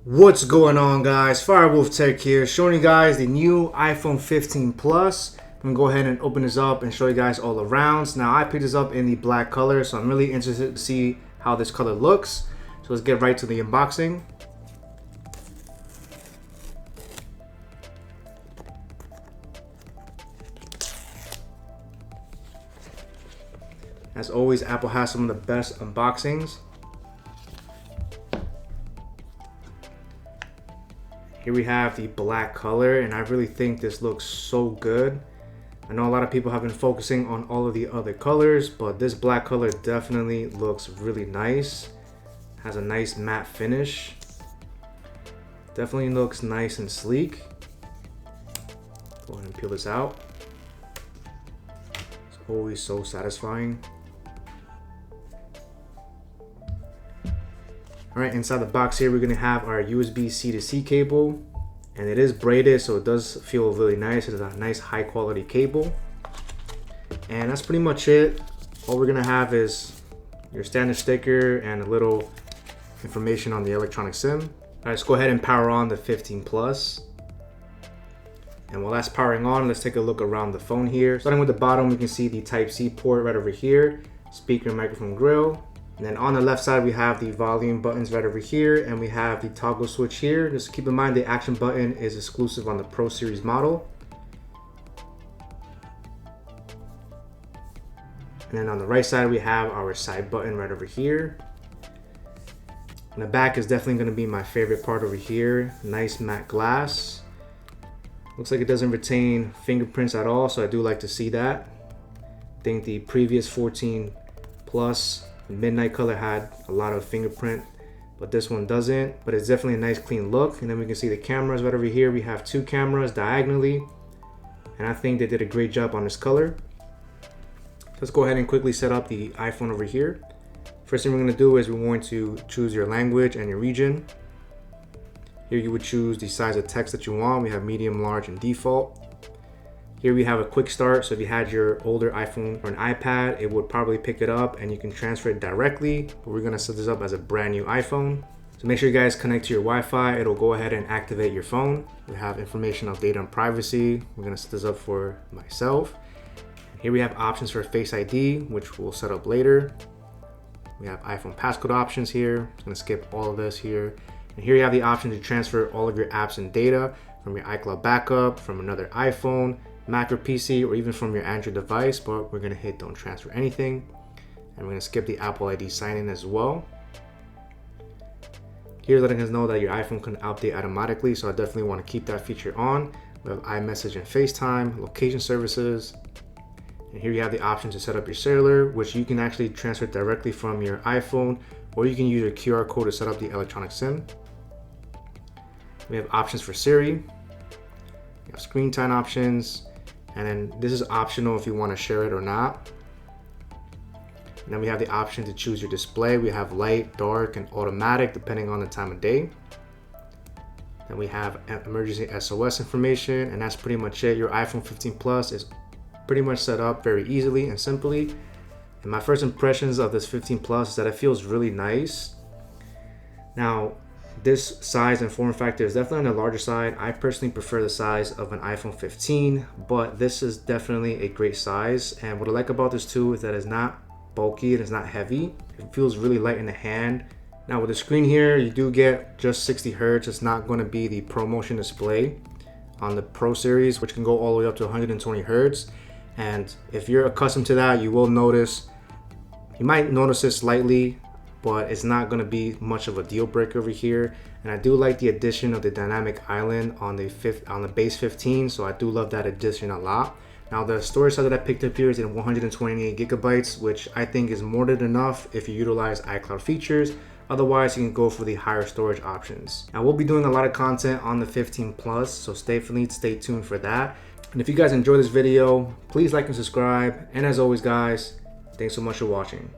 What's going on, guys? Firewolf Tech here, showing you guys the new iPhone 15 Plus. I'm gonna go ahead and open this up and show you guys all arounds. Now, I picked this up in the black color, so I'm really interested to see how this color looks. So let's get right to the unboxing. As always, Apple has some of the best unboxings. Here we have the black color, and I really think this looks so good. I know a lot of people have been focusing on all of the other colors, but this black color definitely looks really nice. Has a nice matte finish. Definitely looks nice and sleek. Go ahead and peel this out. It's always so satisfying. Alright, inside the box here, we're going to have our USB-C to C cable, and it is braided, so it does feel really nice. It's a nice high quality cable, and that's pretty much it. All we're going to have is your standard sticker and a little information on the electronic SIM. Alright, let's go ahead and power on the 15 Plus. And while that's powering on, let's take a look around the phone here. Starting with the bottom, we can see the Type-C port right over here, speaker, microphone, grill. And then on the left side, we have the volume buttons right over here, and we have the toggle switch here. Just keep in mind the action button is exclusive on the Pro Series model. And then on the right side, we have our side button right over here. And the back is definitely going to be my favorite part over here. Nice matte glass. Looks like it doesn't retain fingerprints at all, so I do like to see that. I think the previous 14 Plus midnight color had a lot of fingerprint, but this one doesn't. But it's definitely a nice clean look. And then we can see the cameras right over here. We have two cameras diagonally, and I think they did a great job on this color. Let's go ahead and quickly set up the iPhone over here. First thing we're going to do is we're going to choose your language and your region. Here you would choose the size of text that you want. We have medium, large, and default. Here we have a quick start, so if you had your older iPhone or an iPad, it would probably pick it up and you can transfer it directly, but we're gonna set this up as a brand new iPhone. So make sure you guys connect to your Wi-Fi. It'll go ahead and activate your phone. We have information of data and privacy. We're gonna set this up for myself. Here we have options for Face ID, which we'll set up later. We have iPhone passcode options here. I'm gonna skip all of this here. And here you have the option to transfer all of your apps and data from your iCloud backup, from another iPhone, Mac or PC, or even from your Android device, but we're gonna hit don't transfer anything. And we're gonna skip the Apple ID sign-in as well. Here's letting us know that your iPhone can update automatically, so I definitely wanna keep that feature on. We have iMessage and FaceTime, location services. And here you have the option to set up your cellular, which you can actually transfer directly from your iPhone, or you can use your QR code to set up the electronic SIM. We have options for Siri. We have screen time options. And then this is optional if you want to share it or not. And then we have the option to choose your display. We have light, dark, and automatic depending on the time of day. Then we have emergency SOS information, and that's pretty much it. Your iPhone 15 Plus is pretty much set up very easily and simply. And my first impressions of this 15 Plus is that it feels really nice. Now, this size and form factor is definitely on the larger side. I personally prefer the size of an iPhone 15, but this is definitely a great size. And what I like about this too is that it's not bulky and it's not heavy. It feels really light in the hand. Now with the screen here, you do get just 60 Hertz. It's not going to be the ProMotion display on the Pro Series, which can go all the way up to 120 Hertz. And if you're accustomed to that, you might notice it slightly, but it's not going to be much of a deal breaker over here. And I do like the addition of the dynamic island on the base 15, so I do love that addition a lot. Now the storage size that I picked up here is in 128 gigabytes, which I think is more than enough if you utilize iCloud features. Otherwise, you can go for the higher storage options. Now we'll be doing a lot of content on the 15 Plus, so stay tuned for that. And if you guys enjoyed this video, please like and subscribe. And as always, guys, thanks so much for watching.